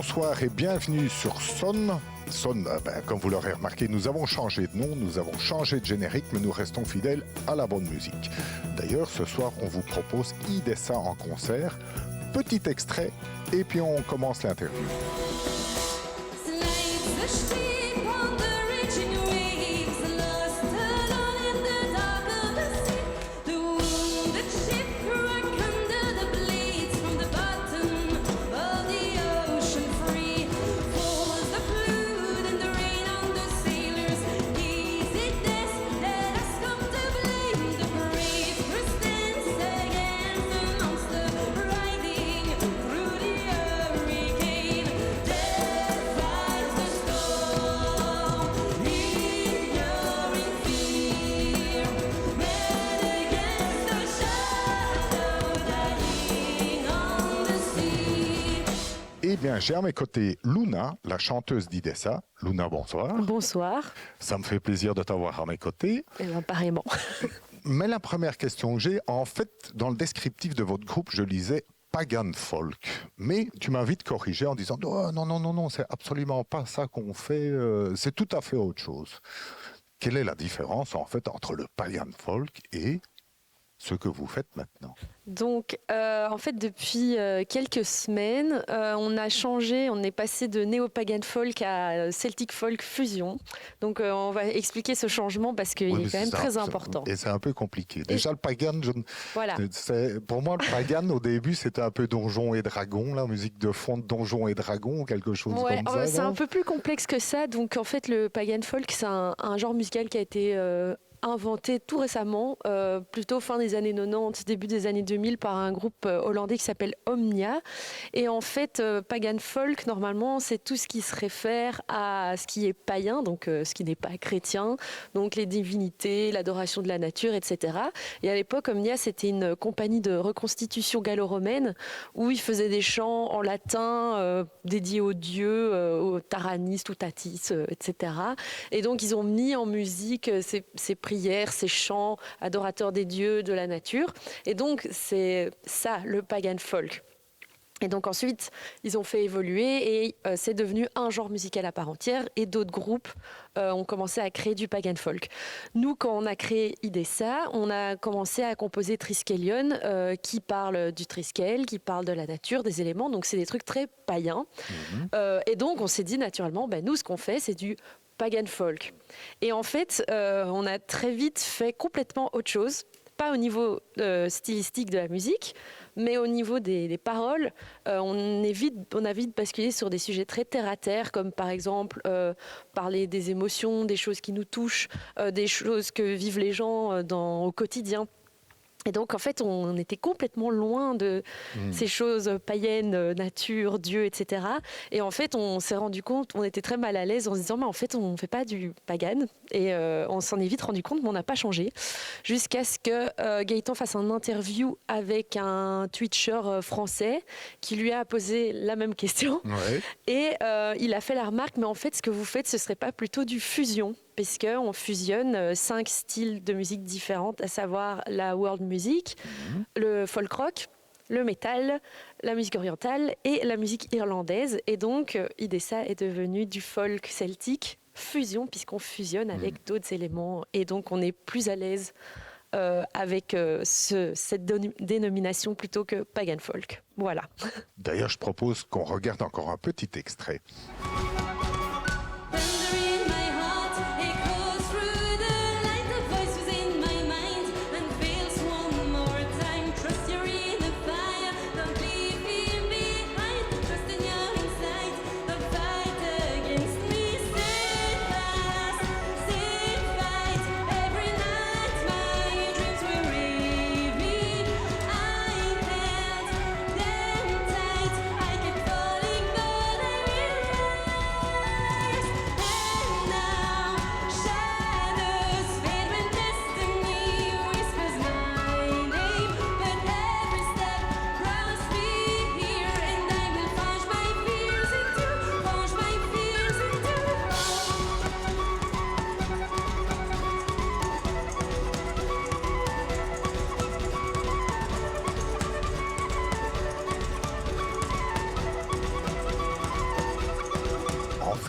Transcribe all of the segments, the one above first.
bonsoir et bienvenue sur Son. Son, comme vous l'aurez remarqué, nous avons changé de nom, nous avons changé de générique, mais nous restons fidèles à la bonne musique. D'ailleurs, ce soir, on vous propose IDESA en concert. Petit extrait, et puis on commence l'interview. Eh bien, j'ai à mes côtés Luna, la chanteuse d'IDESA. Luna, bonsoir. Bonsoir. Ça me fait plaisir de t'avoir à mes côtés. Eh bien, pareillement. Mais la première question que j'ai, en fait, dans le descriptif de votre groupe, je lisais pagan folk. Mais tu m'as vite corrigé en disant oh, non, c'est absolument pas ça qu'on fait, c'est tout à fait autre chose. Quelle est la différence, en fait, entre le pagan folk et ce que vous faites maintenant? Donc, en fait, depuis quelques semaines, on a changé, on est passé de néo-pagan folk à Celtic folk fusion. Donc, on va expliquer ce changement parce qu'il est quand même très important. Et c'est un peu compliqué. Déjà, le pagan, voilà. Pour moi, le pagan, au début, c'était un peu Donjons et Dragons, la musique de fond de Donjons et Dragons, quelque chose comme ça. C'est un peu plus complexe que ça. Donc, en fait, le pagan folk, c'est un genre musical qui a été inventé tout récemment, plutôt fin des années 90, début des années 2000, par un groupe hollandais qui s'appelle Omnia. Et en fait, pagan folk, normalement, c'est tout ce qui se réfère à ce qui est païen, donc ce qui n'est pas chrétien, donc les divinités, l'adoration de la nature, etc. Et à l'époque, Omnia, c'était une compagnie de reconstitution gallo-romaine où ils faisaient des chants en latin dédiés aux dieux, aux Taranis ou Tatis, etc. Et donc, ils ont mis en musique ces prières, ces chants adorateurs des dieux, de la nature. Et donc, c'est ça, le pagan folk. Et donc ensuite, ils ont fait évoluer et c'est devenu un genre musical à part entière et d'autres groupes ont commencé à créer du pagan folk. Nous, quand on a créé IDESA, on a commencé à composer Triskelion qui parle du triskel, qui parle de la nature, des éléments. Donc c'est des trucs très païens. Et donc on s'est dit naturellement, nous, ce qu'on fait, c'est du pagan folk. Et en fait, on a très vite fait complètement autre chose. Pas au niveau stylistique de la musique, mais au niveau des paroles, on a vite basculé sur des sujets très terre-à-terre, comme par exemple parler des émotions, des choses qui nous touchent, des choses que vivent les gens au quotidien. Et donc, en fait, on était complètement loin de ces choses païennes, nature, Dieu, etc. Et en fait, on s'est rendu compte, on était très mal à l'aise en se disant, mais en fait, on ne fait pas du pagan. Et on s'en est vite rendu compte, mais on n'a pas changé. Jusqu'à ce que Gaëtan fasse un interview avec un Twitcher français qui lui a posé la même question. Ouais. Et il a fait la remarque, mais en fait, ce que vous faites, ce ne serait pas plutôt du fusion? Puisqu'on fusionne 5 styles de musique différentes, à savoir la world music, le folk rock, le metal, la musique orientale et la musique irlandaise. Et donc, IDESA est devenu du folk celtique fusion, puisqu'on fusionne avec d'autres éléments. Et donc, on est plus à l'aise avec cette dénomination plutôt que pagan folk. Voilà. D'ailleurs, je propose qu'on regarde encore un petit extrait.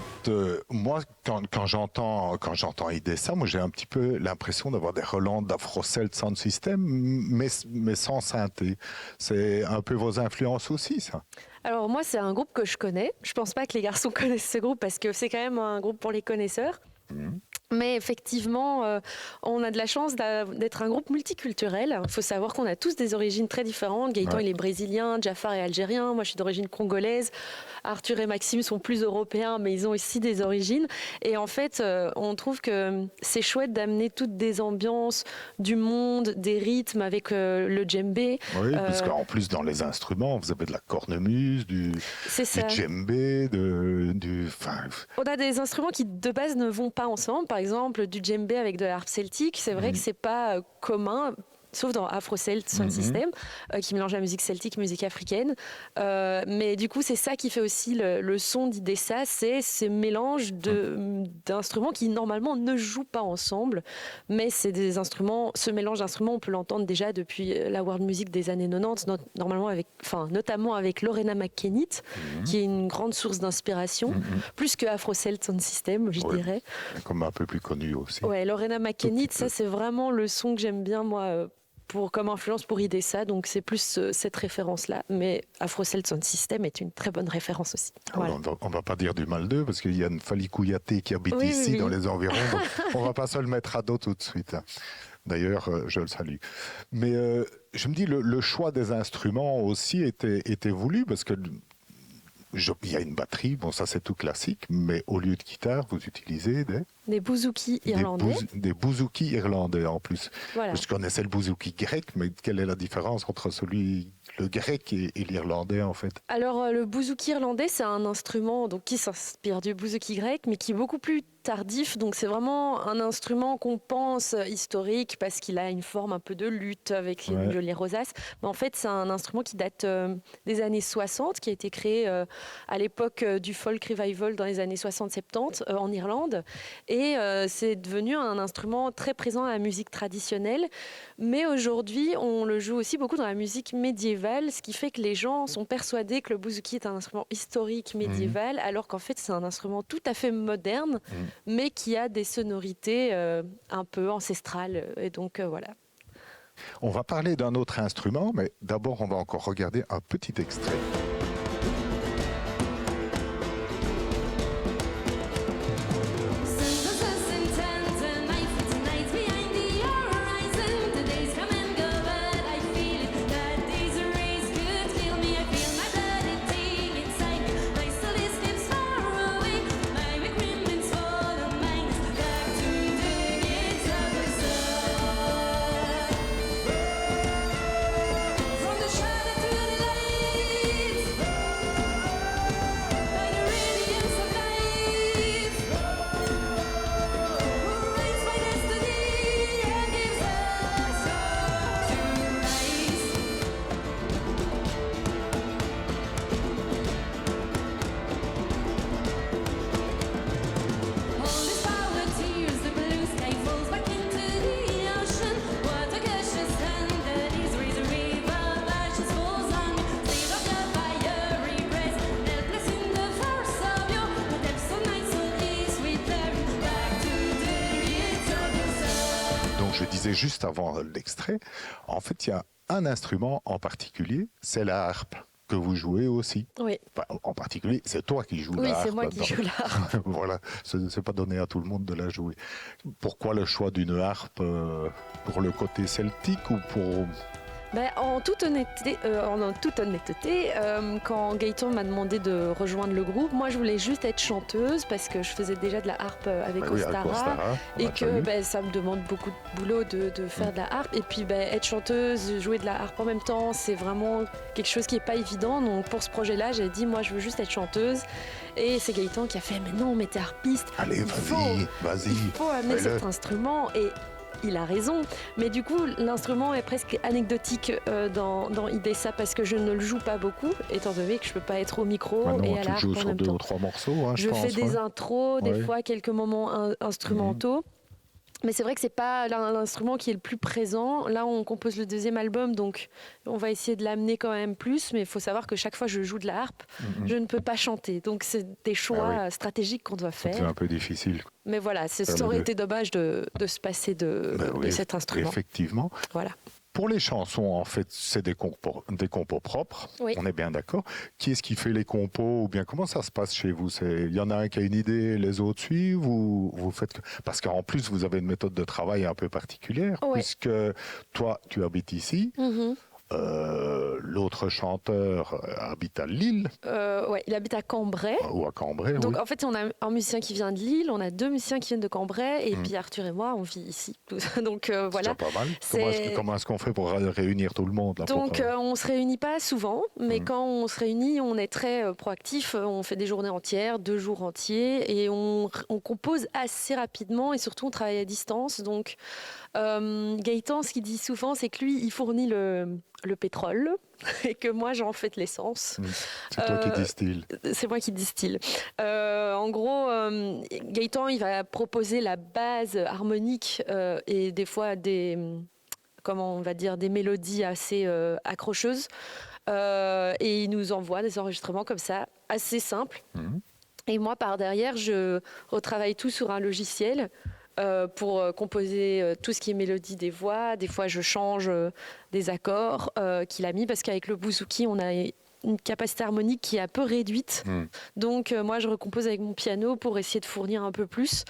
fait, moi, quand j'entends IDESA, moi j'ai un petit peu l'impression d'avoir des relents d'Afro-Celt Sound System, mais sans synthé. C'est un peu vos influences aussi, ça? Alors moi, c'est un groupe que je connais. Je pense pas que les garçons connaissent ce groupe parce que c'est quand même un groupe pour les connaisseurs. Mais effectivement, on a de la chance d'être un groupe multiculturel. Il faut savoir qu'on a tous des origines très différentes. Gaëtan, il est brésilien, Jafar est algérien, moi je suis d'origine congolaise. Arthur et Maxime sont plus européens, mais ils ont aussi des origines. Et en fait, on trouve que c'est chouette d'amener toutes des ambiances du monde, des rythmes avec le djembé. Oui, parce qu'en plus, dans les instruments, vous avez de la cornemuse, du djembé, On a des instruments qui, de base, ne vont pas ensemble. Par exemple, du djembé avec de la harpe celtique, c'est vrai que c'est pas commun. Sauf dans Afro-Celt Sound System, qui mélange la musique celtique, musique africaine. Mais du coup, c'est ça qui fait aussi le son d'IDESA, c'est ces mélanges d'instruments qui normalement ne jouent pas ensemble. Mais c'est des instruments, ce mélange d'instruments, on peut l'entendre déjà depuis la world music des années 90, notamment avec Lorena McKennitt, qui est une grande source d'inspiration, plus que Afro-Celt Sound System, je dirais. Comme un peu plus connu aussi. Ouais, Lorena McKennitt, ça c'est vraiment le son que j'aime bien, moi. Comme influence pour IDESA, donc c'est plus cette référence-là. Mais Afro-Celt Sound System est une très bonne référence aussi. Voilà. On va pas dire du mal d'eux, parce qu'il y a une Fally Kouyaté qui habite ici, dans les environs, donc on va pas se le mettre à dos tout de suite. D'ailleurs, je le salue. Mais je me dis, le choix des instruments aussi était voulu, parce que il y a une batterie, bon ça c'est tout classique, mais au lieu de guitare, vous utilisez des bouzouki irlandais. Des bouzouki irlandais en plus. Voilà. Je connaissais le bouzouki grec, mais quelle est la différence entre le grec et l'irlandais en fait? Alors le bouzouki irlandais, c'est un instrument qui s'inspire du bouzouki grec, mais qui est beaucoup plus tardif. Donc c'est vraiment un instrument qu'on pense historique parce qu'il a une forme un peu de luth avec une jolie rosace. Mais en fait, c'est un instrument qui date des années 60, qui a été créé à l'époque du folk revival dans les années 60-70 en Irlande. Et c'est devenu un instrument très présent à la musique traditionnelle. Mais aujourd'hui, on le joue aussi beaucoup dans la musique médiévale, ce qui fait que les gens sont persuadés que le bouzouki est un instrument historique médiéval, alors qu'en fait, c'est un instrument tout à fait moderne, mais qui a des sonorités un peu ancestrales. Et donc, voilà. On va parler d'un autre instrument, mais d'abord, on va encore regarder un petit extrait. Je disais juste avant l'extrait, en fait, il y a un instrument en particulier, c'est la harpe, que vous jouez aussi. Oui. Enfin, en particulier, c'est toi qui joues la harpe. Oui, c'est moi qui joue la harpe. Voilà, c'est pas donné à tout le monde de la jouer. Pourquoi le choix d'une harpe pour le côté celtique ou pour... En toute honnêteté, quand Gaëtan m'a demandé de rejoindre le groupe, moi je voulais juste être chanteuse parce que je faisais déjà de la harpe avec Ostara et que ça me demande beaucoup de boulot de faire de la harpe. Et puis être chanteuse, jouer de la harpe en même temps, c'est vraiment quelque chose qui n'est pas évident. Donc pour ce projet-là, j'ai dit moi je veux juste être chanteuse. Et c'est Gaëtan qui a fait mais non, mais t'es harpiste. Allez, vas-y. Il faut amener cet instrument et... Il a raison, mais du coup l'instrument est presque anecdotique dans IDESA parce que je ne le joue pas beaucoup, étant donné que je ne peux pas être au micro et à la harpe en même temps. Tu joues sur 2 ou 3 morceaux, je fais des intros, des fois quelques moments instrumentaux. Mais c'est vrai que c'est pas l'instrument qui est le plus présent. Là, on compose le deuxième album, donc on va essayer de l'amener quand même plus. Mais il faut savoir que chaque fois que je joue de la harpe, je ne peux pas chanter. Donc c'est des choix stratégiques qu'on doit faire. C'est un peu difficile. Mais voilà, ça aurait été dommage de se passer de cet instrument. Effectivement. Voilà. Pour les chansons, en fait, c'est des compos propres, Oui. on est bien d'accord. Qui est-ce qui fait les compos ou bien comment ça se passe chez vous? Il y en a un qui a une idée, les autres suivent ou vous faites parce qu'en plus vous avez une méthode de travail un peu particulière puisque toi tu habites ici. L'autre chanteur habite à Lille. Oui, il habite à Cambrai. Ou à Cambrai, donc en fait, on a un musicien qui vient de Lille, on a 2 musiciens qui viennent de Cambrai, et puis Arthur et moi, on vit ici. Donc voilà. C'est pas mal. Comment est-ce qu'on fait pour réunir tout le monde là, donc on se réunit pas souvent, mais quand on se réunit, on est très proactif. On fait des journées entières, 2 jours entiers, et on compose assez rapidement, et surtout on travaille à distance. Donc Gaëtan, ce qu'il dit souvent, c'est que lui, il fournit le pétrole et que moi j'en fais de l'essence. C'est toi qui distille. C'est moi qui distille. En gros, Gaëtan, il va proposer la base harmonique et des fois des mélodies assez accrocheuses. Et il nous envoie des enregistrements comme ça, assez simples. Et moi, par derrière, je retravaille tout sur un logiciel. Pour composer tout ce qui est mélodie des voix. Des fois, je change des accords qu'il a mis, parce qu'avec le bouzouki, on a une capacité harmonique qui est un peu réduite. Donc, moi, je recompose avec mon piano pour essayer de fournir un peu plus.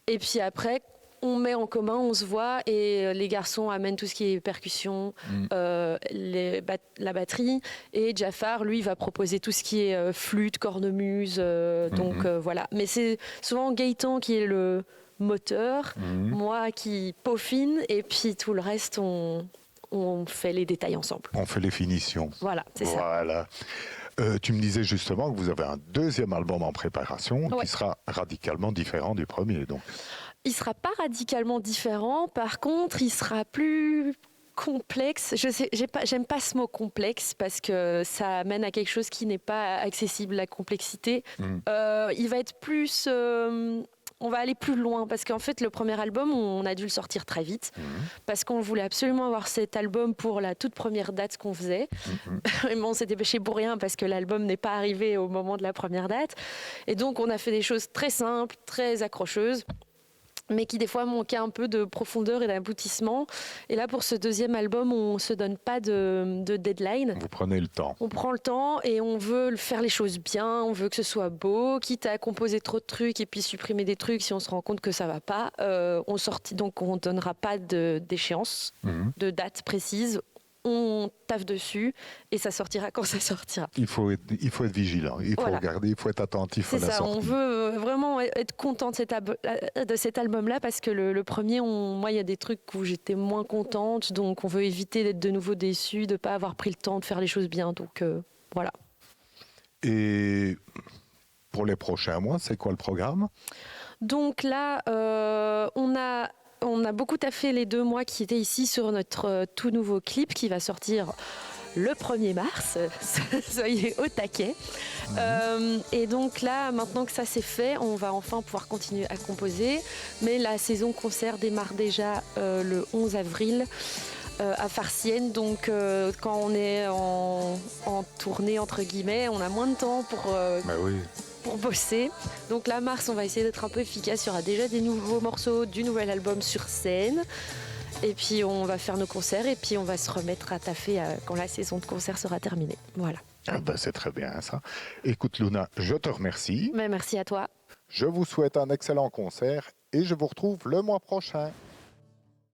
Et puis après, on met en commun, on se voit, et les garçons amènent tout ce qui est percussion, la batterie, et Jafar, lui, va proposer tout ce qui est flûte, cornemuse. Donc, voilà. Mais c'est souvent Gaëtan qui est le moteur, moi qui peaufine, et puis tout le reste, on fait les détails ensemble. On fait les finitions. Voilà, c'est ça. Tu me disais justement que vous avez un deuxième album en préparation qui sera radicalement différent du premier. Donc. Il ne sera pas radicalement différent, par contre, il sera plus complexe. J'aime pas ce mot complexe parce que ça amène à quelque chose qui n'est pas accessible, la complexité. Il va être plus... on va aller plus loin parce qu'en fait, le premier album, on a dû le sortir très vite parce qu'on voulait absolument avoir cet album pour la toute première date qu'on faisait. Et on s'est dépêché pour rien parce que l'album n'est pas arrivé au moment de la première date. Et donc, on a fait des choses très simples, très accrocheuses, mais qui des fois manquaient un peu de profondeur et d'aboutissement. Et là, pour ce deuxième album, on ne se donne pas de deadline. Vous prenez le temps. On prend le temps et on veut faire les choses bien, on veut que ce soit beau, quitte à composer trop de trucs et puis supprimer des trucs si on se rend compte que ça ne va pas. Donc on ne donnera pas d'échéance, de date précise. On taffe dessus et ça sortira quand ça sortira. Il faut être vigilant, il faut regarder, il faut être attentif à la sortie. On veut vraiment être content de cet album-là parce que le premier, moi, il y a des trucs où j'étais moins contente, donc on veut éviter d'être de nouveau déçus, de ne pas avoir pris le temps de faire les choses bien. Donc voilà. Et pour les prochains mois, c'est quoi le programme ? Donc là, on a beaucoup taffé les 2 mois qui étaient ici sur notre tout nouveau clip qui va sortir le 1er mars. Soyez au taquet. Et donc là, maintenant que ça c'est fait, on va enfin pouvoir continuer à composer. Mais la saison concert démarre déjà le 11 avril. À Farciennes, donc quand on est en tournée entre guillemets, on a moins de temps pour bosser. Donc là, mars, on va essayer d'être un peu efficace. Il y aura déjà des nouveaux morceaux du nouvel album sur scène. Et puis on va faire nos concerts et puis on va se remettre à taffer quand la saison de concert sera terminée. Voilà. C'est très bien ça. Écoute Luna, je te remercie. Mais merci à toi. Je vous souhaite un excellent concert et je vous retrouve le mois prochain.